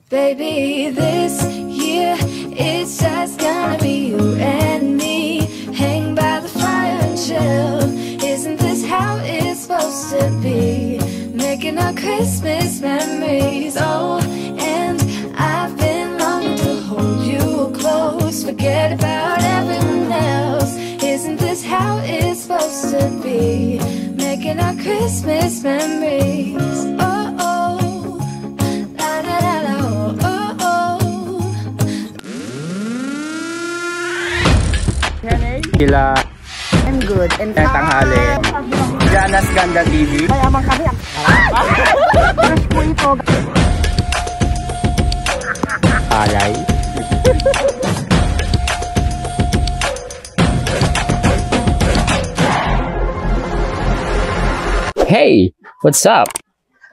Baby, this year it's just gonna be you and me. Hang by the fire and chill. Isn't this how it's supposed to be? Making our Christmas memories. Oh, and I've been longing to hold you close. Forget about everyone else. Isn't this how it's supposed to be? Making our Christmas memories. Oh, oh, la la la la, oh, oh. Sila I'm good. And tanghali. Jana's Ganda TV. Mayabang kami. Fresh po ito. Alay. Hey! What's up?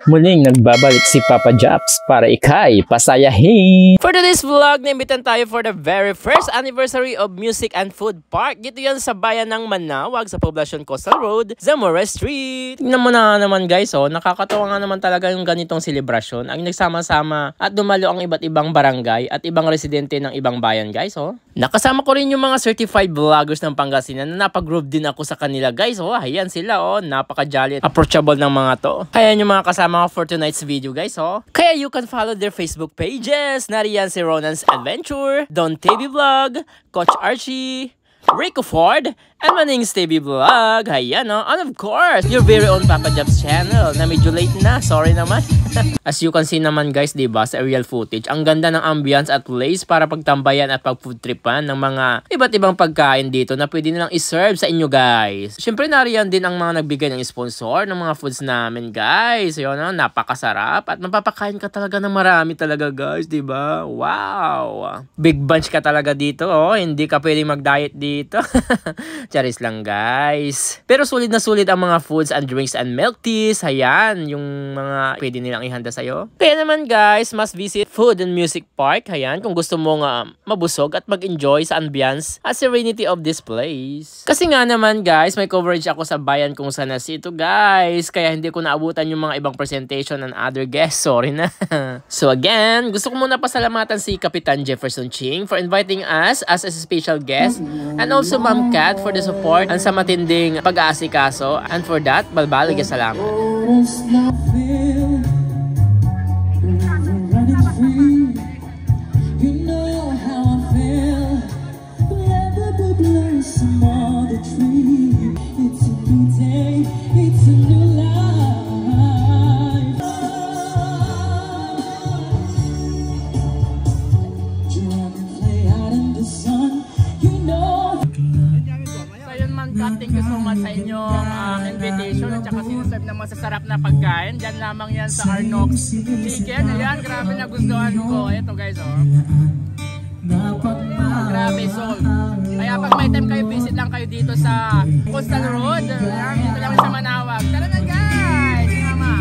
Muling nagbabalik si Papa Japs para ikay pasayahin. For today's vlog, naimbitan tayo for the very first anniversary of Music and Food Park. Dito yan sa bayan ng Manawag sa Poblacion Coastal Road, Zamora Street. Tingnan mo na naman guys, oh, nakakatawa nga naman talaga yung ganitong selebrasyon. Ang nagsama-sama at dumalo ang iba't ibang barangay at ibang residente ng ibang bayan guys. Oh. Nakasama ko rin yung mga certified vloggers ng Pangasinan na napag-group din ako sa kanila guys. Oh, ayan sila, oh, napaka-jolly at approachable ng mga to. Kaya yung mga kasama for tonight's video guys, oh. Kaya you can follow their Facebook pages. Nariyan si Ronan's Adventure, Don TV Vlog, Coach Archie, Rico Ford, and Maning's TV Vlog. Ayan, oh. And of course, your very own Papa Japs channel na medyo late na. Sorry naman. As you can see naman guys, diba, sa aerial footage, ang ganda ng ambience at place para pagtambayan at pag-food tripan ng mga iba't ibang pagkain dito na pwede nilang iserve sa inyo guys. Siyempre nariyan din ang mga nagbigay ng sponsor ng mga foods namin guys. Yun, no? Napakasarap at mapapakain ka talaga ng marami talaga guys, diba? Wow! Big bunch ka talaga dito, oh. Hindi ka pwedeng mag-diet dito. Charis lang guys. Pero sulit na sulit ang mga foods and drinks and milk teas. Ayan, yung mga pwede nilang ihanda sa'yo. Kaya naman guys, must visit Food and Music Park. Ayan, kung gusto mong mabusog at mag-enjoy sa ambience at serenity of this place. Kasi nga naman guys, may coverage ako sa bayan kung saan nasito guys. Kaya hindi ko naabutan yung mga ibang presentation and other guests. Sorry na. So again, gusto ko muna pasalamatan si Kapitan Jefferson Ching for inviting us as a special guest. And also Ma'am Kat for the support and sa matinding pag-aasikaso. And for that, balbalig salamat. Thank you so much sa inyong invitation at saka sinuserve ng masasarap na pagkain. Diyan lamang yan sa Arnox Chicken. Ayan, grabe nagustuhan ko. Ito guys, oh. Grabe, sold. Kaya pag may time kayo, visit lang kayo dito sa Coastal Road. Ayan, dito lang sa Manawag. Tara na guys! Mama.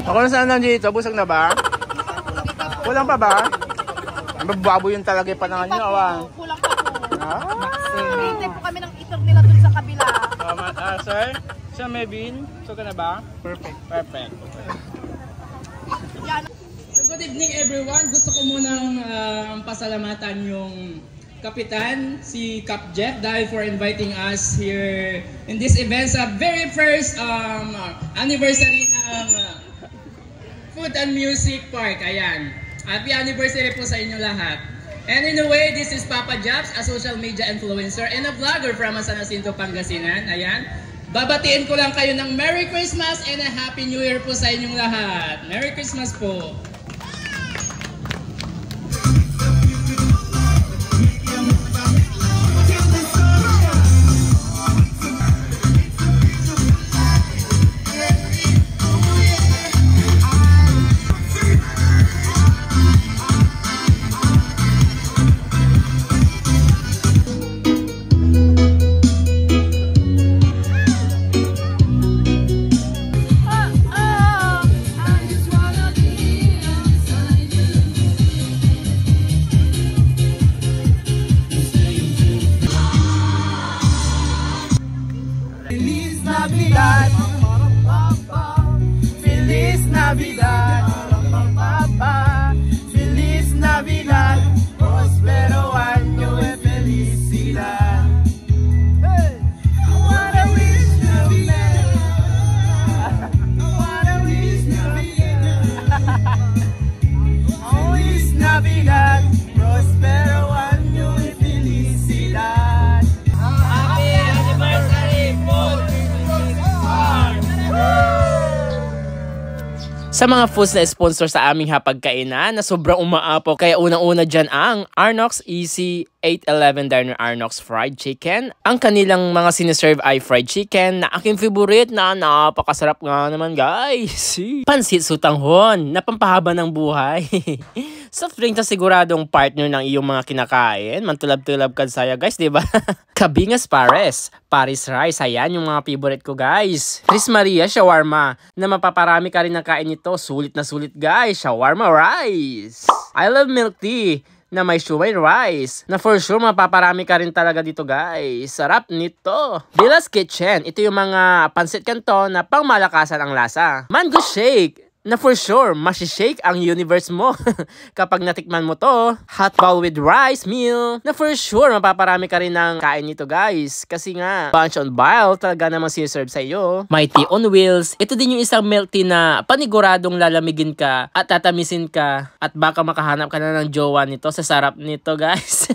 Ako na saan nandito? Busog na ba? Kulang pa ba? Bababoy yung talaga yung panangan nyo, awa. Kulang pa po. Hintay po kami ng itor nila dun sa kabila. Sir? Sir Mevin, so ka na ba? Perfect. Perfect. So good evening everyone. Gusto ko munang pasalamatan yung Kapitan, si Cap Jeff, dahil for inviting us here in this event sa very first anniversary ng Food and Music Park. Ayan. Happy anniversary po sa inyo lahat. And in a way, this is Papa Japs, a social media influencer and a vlogger from San Jacinto, Pangasinan. Ayan. Babatiin ko lang kayo ng Merry Christmas and a Happy New Year po sa inyong lahat. Merry Christmas po. Sa mga foods na sponsor sa aming hapagkainan na sobrang umaapaw, kaya unang-una dyan ang Arnox Easy 811 Diner Arnox Fried Chicken. Ang kanilang mga siniserve ay fried chicken na aking favorite na napakasarap nga naman guys. Pansit Sutanghon na pampahaba ng buhay. Soft drink na siguradong partner ng iyong mga kinakain. Mantulab-tulab ka saya guys, diba? Kabingas Pares, Paris Rice, ayan yung mga favorite ko guys. Chris Maria Shawarma na mapaparami ka rin ng kain nito. Sulit na sulit guys, Shawarma Rice. I love milk tea na may shumai rice na for sure mapaparami ka rin talaga dito guys. Sarap nito. Billa's Kitchen, ito yung mga pansit canton na pangmalakasan ang lasa. Mango Shake na for sure masishake ang universe mo kapag natikman mo to. Hot bowl with rice meal na for sure mapaparami ka rin ng kain nito guys. Kasi nga punch on bile talaga namang siserve sa iyo. May tea on wheels. Ito din yung isang milk tea na paniguradong lalamigin ka at tatamisin ka at baka makahanap ka na ng jowa nito sa sarap nito guys.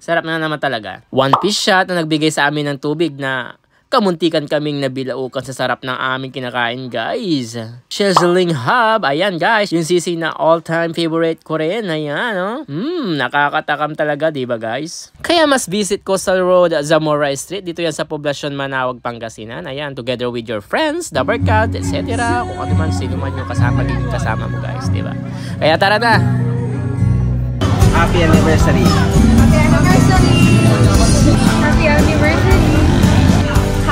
Sarap na naman talaga. One piece shot na nagbigay sa amin ng tubig na kamuntikan kaming nabilaukan sa sarap ng aming kinakain guys. Sizzling Hub, ayan guys, yung sisig na all-time favorite ko rin. Ayan, oh. Nakakatakam talaga, diba guys? Kaya mas visit Coastal Road, Zamora Street. Dito yan sa Poblacion, Manawag, Pangasinan. Ayan, together with your friends, the barkad, etc. Kung ano man, sino man yung magiging kasama mo guys, diba? Kaya tara na! Happy anniversary! Happy anniversary! Happy anniversary!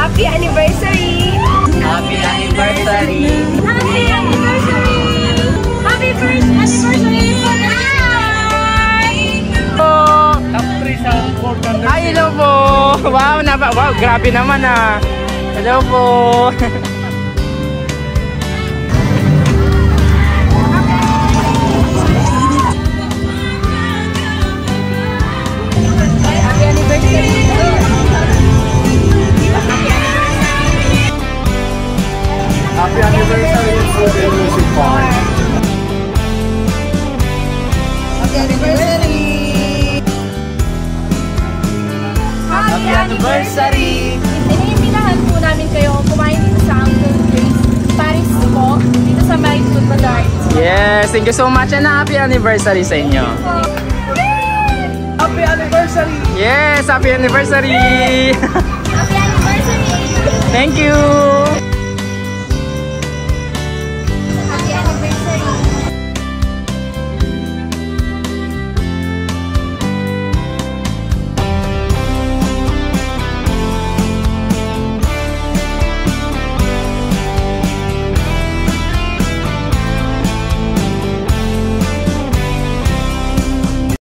Happy anniversary! Happy anniversary! Happy anniversary! Happy first anniversary! Hi! Hello po! Wow, wow, grabe naman ah! Hello po! Happy anniversary! Happy anniversary to the music bar. Happy anniversary! Happy anniversary! Iniimbitahan po namin kayo kumain dito sa Uncle Chris Paris po, dito sa Maris Food Bazaar. Yes, thank you so much and happy anniversary sa inyo. Happy anniversary! Yes, happy anniversary! Happy anniversary! Thank you!